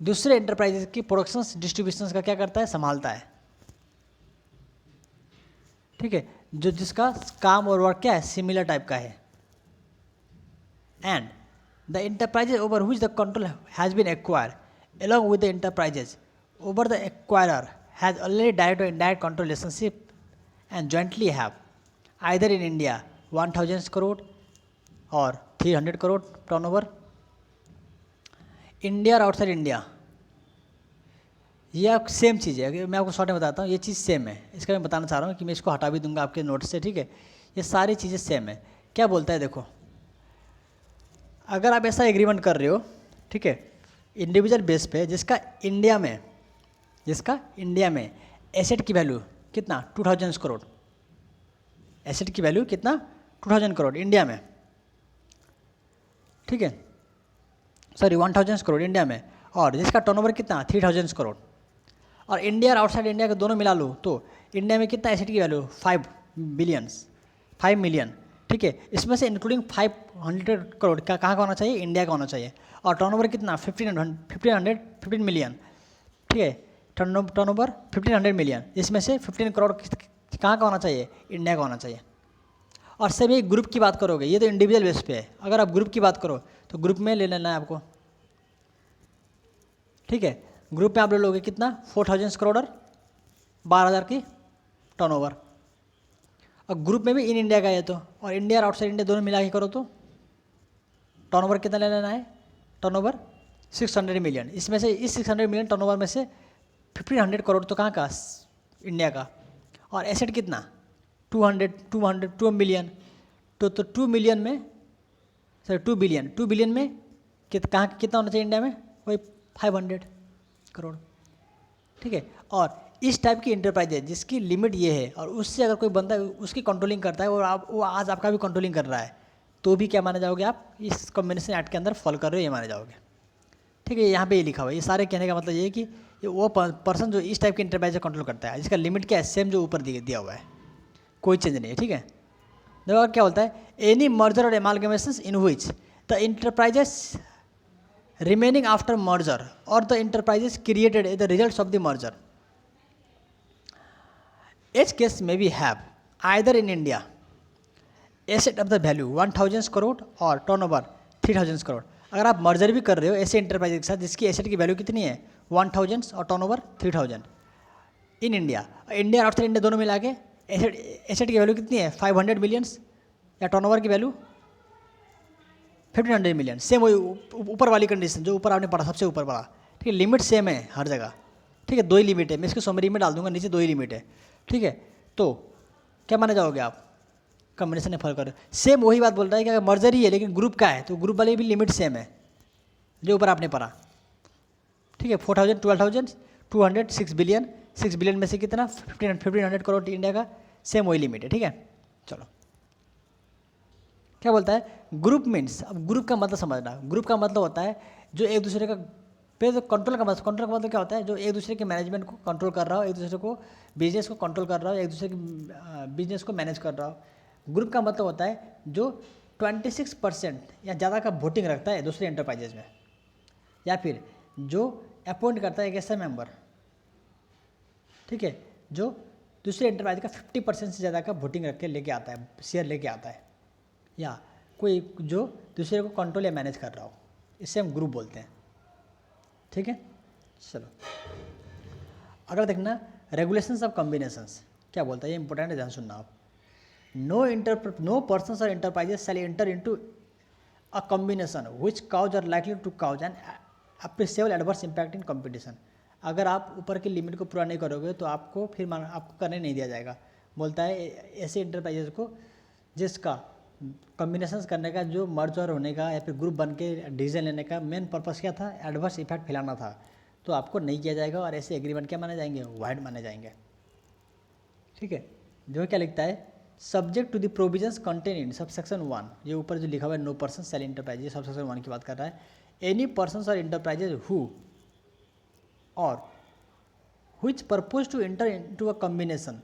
दूसरे एंटरप्राइजेस की प्रोडक्शंस डिस्ट्रीब्यूशंस का क्या करता है, संभालता है, ठीक है, जो जिसका काम और वर्क क्या है सिमिलर टाइप का है, and the enterprises over which the control has been acquired along with the enterprises over the acquirer has already direct or indirect control relationship and jointly have either in India 1000 crore or 300 crore turnover, India और आउटसाइड इंडिया, ये सेम चीज़ है। मैं आपको शॉर्ट में बताता हूँ, ये चीज़ सेम है, इसका मैं बताना चाह रहा हूँ कि मैं इसको हटा भी दूंगा आपके नोट से, ठीक है। ये सारी चीज़ें सेम है। क्या बोलता है देखो, अगर आप ऐसा एग्रीमेंट कर रहे हो, ठीक है, इंडिविजुअल बेस पे, जिसका इंडिया में एसेट की वैल्यू कितना 2000 करोड़, एसेट की वैल्यू कितना 2000 करोड़ इंडिया में, ठीक है, सॉरी 1000 करोड़ इंडिया में, और जिसका टर्नओवर कितना 3000 करोड़, और इंडिया और आउटसाइड इंडिया के दोनों मिला लो तो इंडिया में कितना एसेट की वैल्यू 5 मिलियन, ठीक है। इसमें से इंक्लूडिंग 500 करोड़ का कहाँ का होना चाहिए, इंडिया का होना चाहिए। और टर्नओवर कितना 15 मिलियन, ठीक है। टर्नओवर 1500 मिलियन, इसमें से 15 करोड़ कहाँ का होना चाहिए, इंडिया का होना चाहिए। और सब ये ग्रुप की बात करोगे, ये तो इंडिविजुअल बेस पे है। अगर आप ग्रुप की बात करो तो ग्रुप में ले लेना है आपको, ठीक है। ग्रुप में आप ले लोगे कितना 4000 करोड़ और 12,000 की टर्नओवर। और ग्रुप में भी इन इंडिया का है तो, और इंडिया और आउटसाइड इंडिया दोनों मिला के करो तो टर्नओवर कितना ले लेना है, टर्नओवर 600 मिलियन। इसमें से इस 600 मिलियन टर्नओवर में से 1500 करोड़ तो कहाँ का, इंडिया का। और एसेट कितना 2 मिलियन, तो 2 मिलियन में सर 2 बिलियन में कहाँ कितना होना चाहिए इंडिया में, वही 500 करोड़, ठीक है। और इस टाइप की इंटरप्राइज है जिसकी लिमिट ये है, और उससे अगर कोई बंदा उसकी कंट्रोलिंग करता है और वो आज आपका भी कंट्रोलिंग कर रहा है, तो भी क्या माने जाओगे आप, इस कॉम्बिनेशन एक्ट के अंदर फॉल कर रहे हो, ये माने जाओगे, ठीक है। यहाँ पे ये लिखा हुआ है। ये सारे कहने का मतलब ये है कि ये वो पर्सन जो इस टाइप की इंटरप्राइज कंट्रोल करता है, जिसका लिमिट क्या है, सेम जो ऊपर दिया हुआ है, कोई चेंज नहीं है, ठीक है। देखो क्या बोलता है, any merger or amalgamations in which the enterprises remaining after merger or the enterprises created as the results of the merger. Each case may be have either in India asset of the value 1000 crore और turnover 3000 crore। अगर आप मर्जर भी कर रहे हो ऐसे इंटरप्राइज के साथ जिसकी एसेट की वैल्यू कितनी है 1000 और टर्नओवर 3000 इन इंडिया, इंडिया और आउटसाइड इंडिया दोनों मिला के एसेट की वैल्यू कितनी है 500 मिलियंस या टर्नओवर की वैल्यू 1500 मिलियन, सेम वही ऊपर वाली कंडीशन जो ऊपर आपने पढ़ा सबसे ऊपर पढ़ा, ठीक है। लिमिट सेम है हर जगह, ठीक है। 2 ही लिमिट है, मैं इसको समरी में डाल दूंगा नीचे, 2 ही लिमिट है, ठीक है। तो क्या माने जाओगे आप, कॉम्बिनेशन में फर्क कर, सेम वही बात बोल रहा है कि अगर मर्जर ही है लेकिन ग्रुप का है तो ग्रुप वाले भी लिमिट सेम है जो ऊपर आपने पढ़ा, ठीक है। 4000 12,000 200 6 बिलियन में से कितना 1500 करोड़ इंडिया का, सेम वही लिमिट है, ठीक है। चलो क्या बोलता है, ग्रुप मीन्स, अब ग्रुप का मतलब समझना। ग्रुप का मतलब होता है जो एक दूसरे का पे तो कंट्रोल का मतलब क्या होता है, जो एक दूसरे के मैनेजमेंट को कंट्रोल कर रहा हो, एक दूसरे को बिजनेस को कंट्रोल कर रहा हो, एक दूसरे के बिजनेस को मैनेज कर रहा हो। ग्रुप का मतलब होता है जो 26% या ज़्यादा का वोटिंग रखता है दूसरे एंटरप्राइजेज में, या फिर जो अपॉइंट करता है एक ऐसा मेंबर, ठीक है, जो दूसरे एंटरप्राइज का 50% से ज़्यादा का वोटिंग रख के लेके आता है, शेयर लेके आता है, या कोई जो दूसरे को कंट्रोल या मैनेज कर रहा हो, इससे हम ग्रुप बोलते हैं, ठीक है। चलो अगर देखना रेगुलेशंस ऑफ कॉम्बिनेशंस क्या बोलता है, ये इंपॉर्टेंट है, ध्यान सुनना आप। नो पर्सन्स और enterprises shall enter into a combination which cause are likely to cause an appreciable adverse impact in competition. अगर आप ऊपर की लिमिट को पूरा नहीं करोगे तो आपको फिर आपको करने नहीं दिया जाएगा। बोलता है ऐसे एंटरप्राइजेस को जिसका कॉम्बिनेशंस करने का, जो मर्जर होने का या फिर ग्रुप बन के डिसीजन लेने का मेन पर्पस क्या था, एडवर्स इफेक्ट फैलाना था, तो आपको नहीं किया जाएगा और ऐसे एग्रीमेंट क्या माने जाएंगे, वाइड माने जाएंगे, ठीक है। जो क्या लिखता है, subject to the provisions contain in subsection 1, ये ऊपर जो लिखा हुआ है नो पर्सन सेल इंटरप्राइज, ये सबसेक्शन 1 की बात कर रहा है। एनी पर्सन और इंटरप्राइजेज हु और which purpose to enter into a combination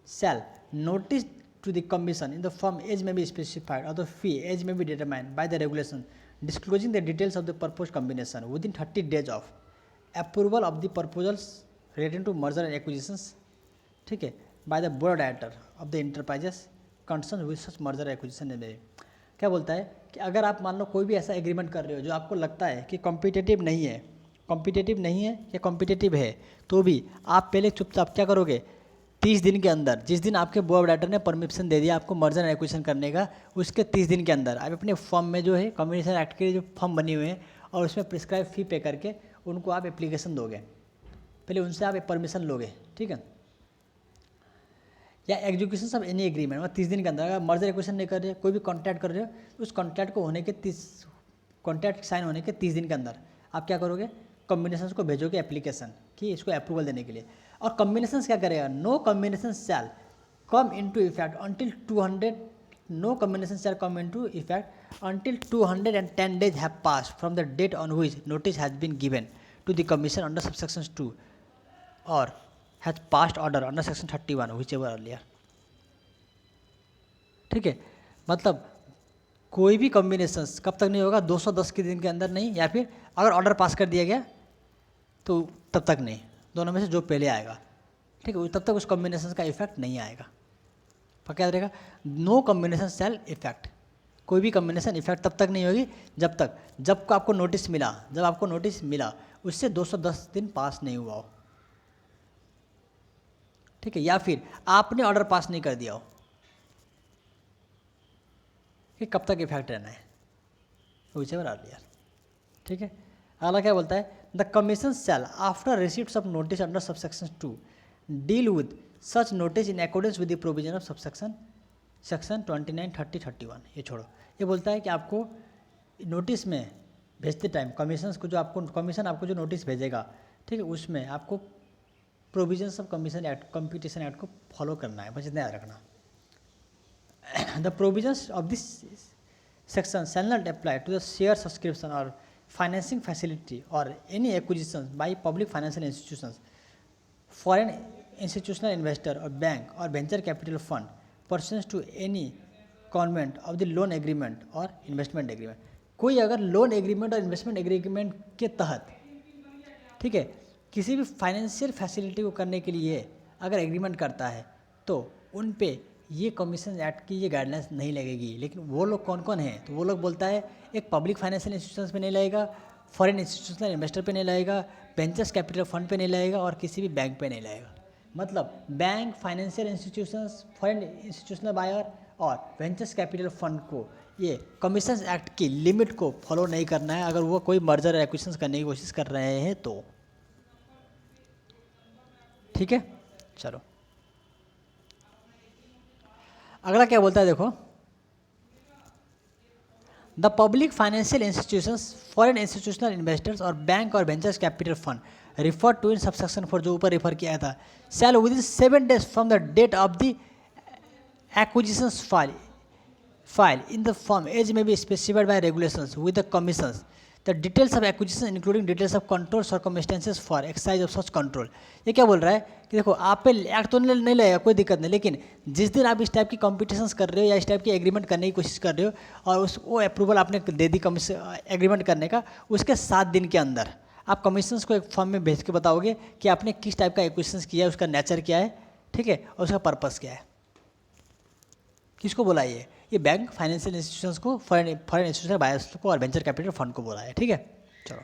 shall notice to the commission in the form as may be specified or the fee as may be determined by the regulation disclosing the details of the proposed combination within 30 days of approval of the proposals relating to merger and acquisitions, ठीक है, by the board of director of the enterprises concerned with such merger and acquisition। क्या बोलता है कि अगर आप मान लो कोई भी ऐसा एग्रीमेंट कर रहे हो जो आपको लगता है कि कॉम्पिटिटिव नहीं है या कॉम्पिटिटिव है, तो भी आप पहले चुपचाप क्या करोगे, 30 दिन के अंदर, जिस दिन आपके बोर्ड ऑफ डायरेक्टर ने परमिशन दे दिया आपको मर्जर एंड एक्विजिशन करने का, उसके 30 दिन के अंदर आप अपने फॉर्म में जो है कॉम्बिनेशन एक्ट के जो फॉर्म बने हुए हैं और उसमें प्रिस्क्राइब फी पे करके उनको आप एप्लीकेशन दोगे, पहले उनसे आप परमिशन लोगे, ठीक है। या एग्जीक्यूशन ऑफ एनी एग्रीमेंट, मतलब 30 दिन के अंदर अगर मर्जर एक्विजिशन नहीं कर रहे, कोई भी कॉन्ट्रैक्ट कर रहे हो, उस कॉन्ट्रैक्ट को होने के 30 दिन के अंदर आप क्या करोगे, कॉम्बिनेशन को भेजोगे एप्लीकेशन कि इसको अप्रूवल देने के लिए। और कॉम्बिनेशन क्या करेगा, no combination shall come into effect until 200, no combination shall come into effect until 210 days have passed from the date on which notice has been given to the commission under subsection 2 और has past order under section 31 which ever earlier. ठीक है, मतलब कोई भी कॉम्बिनेशन कब तक नहीं होगा, 210 के दिन के अंदर नहीं, या फिर अगर ऑर्डर पास कर दिया गया तो तब तक नहीं, दोनों में से जो पहले आएगा। ठीक है, तब तक उस कॉम्बिनेशन का इफेक्ट नहीं आएगा। पक्का याद रहेगा, नो कॉम्बिनेशन शैल इफेक्ट, कोई भी कॉम्बिनेशन इफेक्ट तब तक नहीं होगी जब आपको नोटिस मिला, जब आपको नोटिस मिला उससे 210 दिन पास नहीं हुआ हो। ठीक है, या फिर आपने ऑर्डर पास नहीं कर दिया हो, कि कब तक इफेक्ट रहना है, व्हिचएवर अर्लियर। ठीक है, अगला क्या बोलता है, the commission shell after receipt of notice under subsection 2 deal with such notice in accordance with the provision of subsection section 29, 30, 31। ये छोड़ो, ये बोलता है कि आपको नोटिस में भेजते टाइम कमीशन को जो आपको कमीशन आपको जो नोटिस भेजेगा, ठीक है, उसमें आपको provisions of commission act competition act को फॉलो करना है, बस इतना याद रखना। The provisions of this section shall not apply to the share subscription or financing facility or any acquisition by public financial institutions, foreign institutional investor or bank or venture capital fund pursuance to any covenant of the loan agreement or investment agreement. कोई अगर loan agreement or investment agreement के तहत, ठीक है, किसी भी फाइनेंशियल फैसिलिटी को करने के लिए अगर एग्रीमेंट करता है तो उन पे ये कमीशन एक्ट की ये गाइडलाइंस नहीं लगेगी। लेकिन वो लोग कौन कौन हैं, तो वो लोग बोलता है एक पब्लिक फाइनेंशियल इंस्टीट्यूशंस पे नहीं लगेगा, फॉरेन इंस्टीट्यूशनल इन्वेस्टर पे नहीं लगेगा, वेंचर्स कैपिटल फंड पे नहीं लगेगा और किसी भी बैंक पे नहीं लगेगा। मतलब bank, financial institutions, foreign institutional buyer और वेंचर्स कैपिटल फंड को ये कमीशन एक्ट की लिमिट को फॉलो नहीं करना है अगर वो कोई मर्जर या एक्विजिशन करने की कोशिश कर रहे हैं तो। ठीक है, चलो अगला क्या बोलता है, देखो, the public financial institutions, foreign institutional investors or bank or ventures capital fund refer to in subsection 4 जो ऊपर रिफर किया था, shall within 7 days from the date of the acquisition file in the form as may be specified by regulations with the commissions the details of acquisition including details of control circumstances for exercise of such control। ये क्या बोल रहा है कि देखो आप पे एक्ट तो नहीं लगेगा, कोई दिक्कत नहीं, लेकिन जिस दिन आप इस टाइप की कॉम्पिटिशन्स कर रहे हो या इस टाइप की एग्रीमेंट करने की कोशिश कर रहे हो और वो अप्रूवल आपने दे दी एग्रीमेंट करने का, उसके 7 दिन के अंदर आप कमीशंस को एक फॉर्म में भेज के बताओगे कि आपने किस टाइप का एक्विजिशंस किया है, उसका नेचर क्या है, ठीक है, और उसका पर्पस क्या है। किसको बोला ये बैंक, फाइनेंशियल इंस्टीट्यूशंस को, फॉरेन इंस्टीट्यूशनल बायर्स को और वेंचर कैपिटल फंड को बोला है। ठीक है, चलो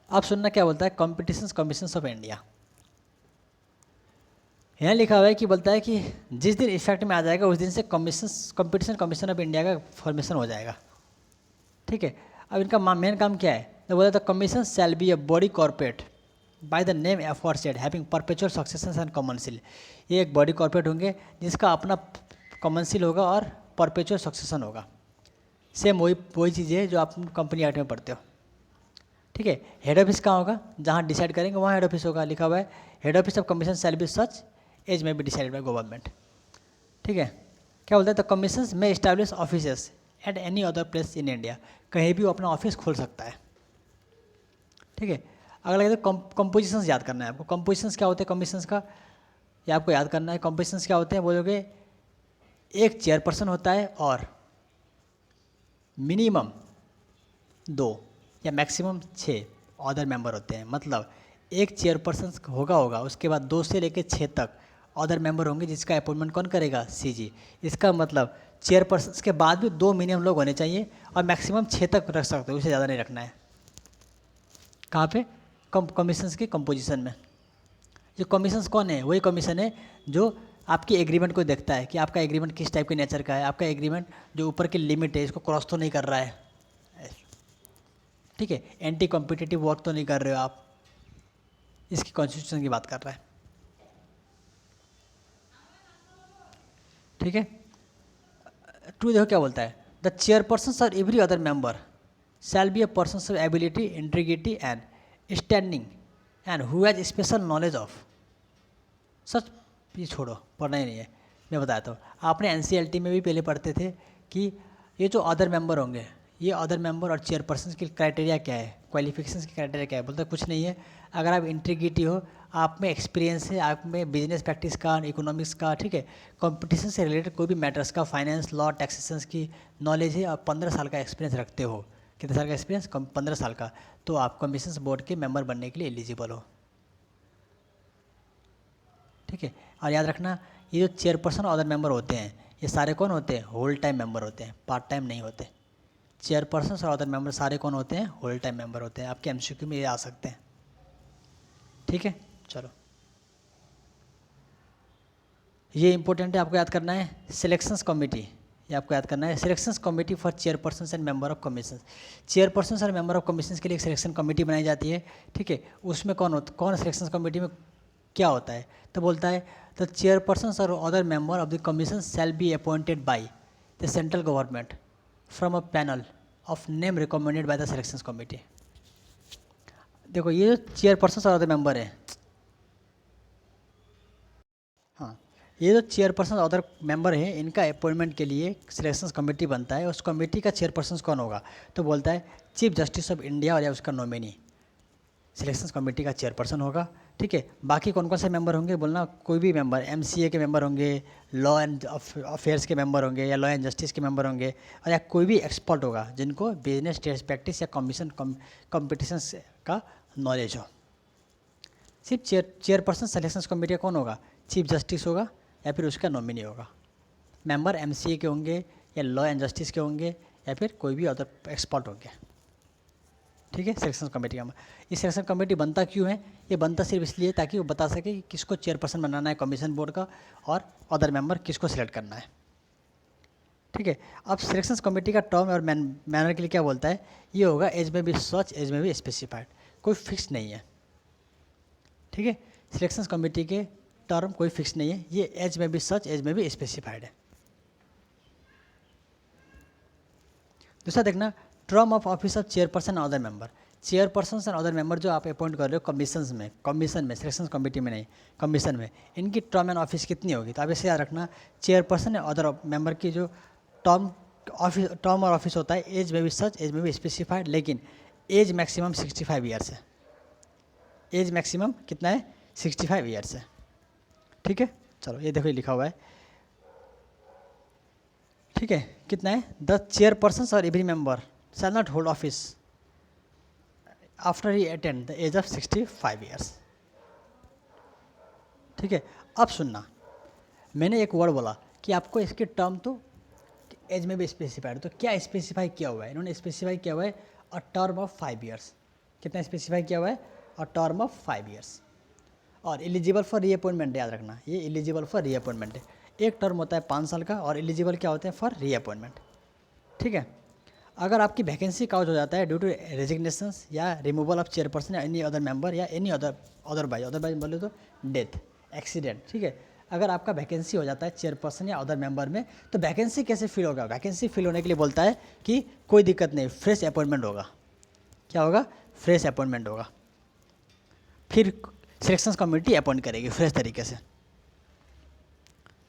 अब सुनना क्या बोलता है, कॉम्पिटिशन कमीशन ऑफ इंडिया। यहाँ लिखा हुआ है कि बोलता है कि जिस दिन इफेक्ट में आ जाएगा उस दिन से कॉम्पिटिशन कमीशन ऑफ इंडिया का फॉर्मेशन हो जाएगा। ठीक है, अब इनका मेन काम क्या है, तो बोलता है commission shall be a body corporate by the name aforesaid having perpetual succession and common seal. ये एक बॉडी कॉर्पोरेट होंगे जिसका अपना कॉमनसिल होगा और परपेचुअल सक्सेशन होगा। सेम वही चीज़ है जो आप कंपनी एक्ट में पढ़ते हो। ठीक है, हेड ऑफिस कहाँ होगा, जहाँ डिसाइड करेंगे वहाँ हेड ऑफिस होगा। लिखा हुआ है head office of commission shall be such as may be decided by government. ठीक है, क्या बोलता है, तो commission may establish offices at any other place in India, कहीं भी वो अपना ऑफिस खोल सकता है। ठीक है, अगला कहते हैं कंपोजिशंस याद करना है आपको। कंपोजिशंस क्या होते हैं कमीशंस का, ये आपको याद करना है। कंपोजिशंस क्या होते हैं, बोलोगे एक चेयरपर्सन होता है और मिनिमम 2 या मैक्सिमम 6 अदर मेंबर होते हैं। मतलब एक चेयरपर्सन होगा उसके बाद 2 से लेकर 6 तक अदर मेंबर होंगे जिसका अपॉइंटमेंट कौन करेगा, सीजी। इसका मतलब चेयरपर्सन के बाद भी 2 मिनिमम लोग होने चाहिए और मैक्सिमम 6 तक रख सकते हो, उससे ज़्यादा नहीं रखना है। कहाँ पे, कमीशंस के कंपोजिशन में। जो कमीशंस कौन है, वही कमीशन है जो आपकी एग्रीमेंट को देखता है कि आपका एग्रीमेंट किस टाइप के नेचर का है, आपका एग्रीमेंट जो ऊपर की लिमिट है इसको क्रॉस तो नहीं कर रहा है। ठीक है, एंटी कॉम्पिटिटिव वर्क तो नहीं कर रहे हो आप, इसकी कॉन्स्टिट्यूशन की बात कर रहा है। ठीक है, 2 देखो क्या बोलता है, द चेयरपर्सन और every other member shell be a person of ability, integrity and standing and who has special knowledge of such. ये छोड़ो, पढ़ना ही नहीं है, मैं बताता हूँ। आपने एनसीईआरटी में भी पहले पढ़ते थे कि ये जो अदर मेंबर होंगे ये अदर मेंबर और चेयरपर्सन के क्राइटेरिया क्या है, क्वालिफिकेशंस की क्राइटेरिया क्या है, बोलते कुछ नहीं है। अगर आप इंटीग्रिटी हो, आप में एक्सपीरियंस है, आप में बिजनेस प्रैक्टिस का, इकोनॉमिक्स का, ठीक है, कंपटीशन से रिलेटेड कोई भी मैटर्स का, फाइनेंस, लॉ, टैक्सेशंस की नॉलेज है और 15 साल का एक्सपीरियंस रखते हो, कितने साल का एक्सपीरियंस, 15 साल का, तो आप कमीशंस बोर्ड के मेंबर बनने के लिए एलिजिबल हो। ठीक है, और याद रखना ये जो चेयरपर्सन और अदर मेंबर होते हैं ये सारे कौन होते हैं, होल टाइम मेंबर होते हैं, पार्ट टाइम नहीं होते। चेयरपर्सन और अदर मेंबर सारे कौन होते हैं, होल टाइम मेंबर होते हैं। आपके एमसीक्यू में ये आ सकते हैं। ठीक है, चलो ये इंपॉर्टेंट है, आपको याद करना है। सिलेक्शंस कमेटी, ये आपको याद करना है, selections committee for chairperson and member of commission. Chairperson और मेंबर ऑफ कमीशन के लिए एक सिलेक्शन कमेटी बनाई जाती है। ठीक है, उसमें कौन सिलेक्शन कमेटी में क्या होता है, तो बोलता है द चेयरपर्सन और other member of the commission shall be appointed by the central government from a panel of name recommended by the selection committee. देखो ये जो चेयरपर्सन और अदर मेंबर है, हाँ, ये जो चेयरपर्सन और अदर मेंबर है इनका अपॉइंटमेंट के लिए सिलेक्शन कमेटी बनता है। उस कमेटी का चेयरपर्सन कौन होगा, तो बोलता है चीफ जस्टिस ऑफ इंडिया और या उसका नॉमिनी सिलेक्शन कमेटी का चेयरपर्सन होगा। ठीक है, बाकी कौन कौन से मेंबर होंगे बोलना, कोई भी मेंबर, एमसीए के मेंबर होंगे, लॉ एंड अफेयर्स के मेंबर होंगे या लॉ एंड जस्टिस के मेंबर होंगे, और या कोई भी एक्सपर्ट होगा जिनको बिजनेस टेस्ट प्रैक्टिस या कमीशन कॉम्पिटिशन का नॉलेज हो। सिर्फ चेयरपर्सन सिलेक्शन कमेटी का कौन होगा, चीफ जस्टिस होगा या फिर उसका नॉमिनी होगा। मेंबर एमसीए के होंगे या लॉ एंड जस्टिस के होंगे या फिर कोई भी अदर एक्सपर्ट होंगे। ठीक है, सिलेक्शन कमेटी का ये सिलेक्शन कमेटी बनता क्यों है, ये बनता सिर्फ इसलिए ताकि वो बता सके कि किसको चेयरपर्सन बनाना है कमीशन बोर्ड का और अदर मेंबर किसको सिलेक्ट करना है। ठीक है, अब सिलेक्शन कमेटी का टर्म और मैनर के लिए क्या बोलता है, ये होगा एज में भी सच, एज में भी स्पेसिफाइड, कोई फिक्स नहीं है। ठीक है, सिलेक्शन कमेटी के टर्म कोई फिक्स नहीं है, ये एज में भी सच, एज में भी स्पेसिफाइड है। दूसरा देखना, term of office of chairperson और अदर मेंबर। चेयरपर्सन और अदर मेंबर जो आप अपॉइंट कर रहे हो कमीशन में सिलेक्शन कमेटी में नहीं, कमीशन में, इनकी टर्म एंड ऑफिस कितनी होगी, तो आप इसे याद रखना, चेयरपर्सन और अदर मेंबर की जो टर्म और ऑफिस होता है, एज में भी सच, एज में भी स्पेसिफाइड, लेकिन एज मैक्सिमम 65 ईयर्स है। एज मैक्सिमम कितना है, 65 ईयर्स है। ठीक है, चलो ये देखो ये लिखा हुआ है। ठीक है, कितना है, द चेयरपर्सन और every member shall not hold office after he attain the age of 65 years। ठीक है, अब सुनना, मैंने एक वर्ड बोला कि आपको इसके टर्म तो एज में भी स्पेसिफाइड, तो क्या स्पेसिफाई किया हुआ है, इन्होंने स्पेसिफाई किया हुआ है अ टर्म ऑफ 5 ईयर्स। कितना स्पेसिफाई किया हुआ है, अ टर्म ऑफ 5 ईयर्स। और एलिजिबल फॉर रीअपॉइंटमेंट, याद रखना ये एलिजिबल फॉर रीअपॉइंटमेंट है। एक टर्म होता है 5 साल का और एलिजिबल क्या होते हैं, फॉर रीअपॉइंटमेंट। ठीक है, अगर आपकी वैकेंसी काउंट हो जाता है ड्यू टू रेजिग्नेशंस या रिमूवल ऑफ चेयरपर्सन या एनी अदर मेंबर या एनी अदरवाइज बोले तो डेथ, एक्सीडेंट। ठीक है, अगर आपका वैकेंसी हो जाता है चेयरपर्सन या अदर मेंबर में, तो वैकेंसी कैसे फिल होगा, वैकेंसी फिल होने के लिए बोलता है कि कोई दिक्कत नहीं, फ्रेश अपॉइंटमेंट होगा। क्या होगा, फ्रेश अपॉइंटमेंट होगा, फिर सिलेक्शन कमेटी अपॉइंट करेगी फ्रेश तरीके से।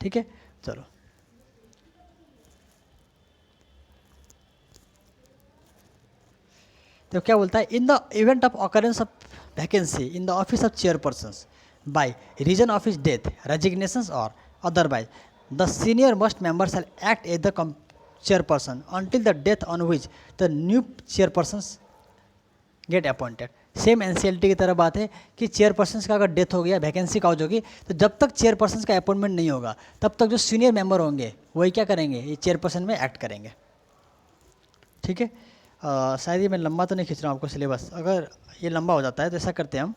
ठीक है, चलो तो क्या बोलता है, in the event of occurrence of vacancy in the office of chairperson by reason of his death, resignation or otherwise the senior most member shall act as the chairperson until the death on which the new chairpersons get appointed। Same NCLT की तरह बात है कि चेयरपर्सन का अगर डेथ हो गया, वैकेंसी काउंट होगी, तो जब तक चेयरपर्सन का अपॉइंटमेंट नहीं होगा तब तक जो सीनियर मेंबर होंगे वही क्या करेंगे, ये चेयरपर्सन में एक्ट करेंगे। ठीक है, शायद ये मैं लंबा तो नहीं खींच रहा हूँ आपको सिलेबस, अगर ये लंबा हो जाता है तो ऐसा करते हैं हम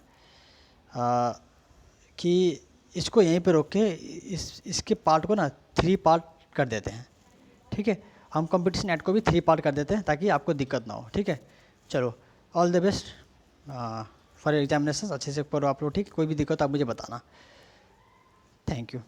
कि इसको यहीं पे रोक के इसके पार्ट को ना 3 पार्ट कर देते हैं। ठीक है, हम कंपटीशन एक्ट को भी 3 पार्ट कर देते हैं ताकि आपको दिक्कत ना हो। ठीक है, चलो all the best for examination, अच्छे से पढ़ो आप लोग। ठीक, कोई भी दिक्कत आप मुझे बताना। Thank you.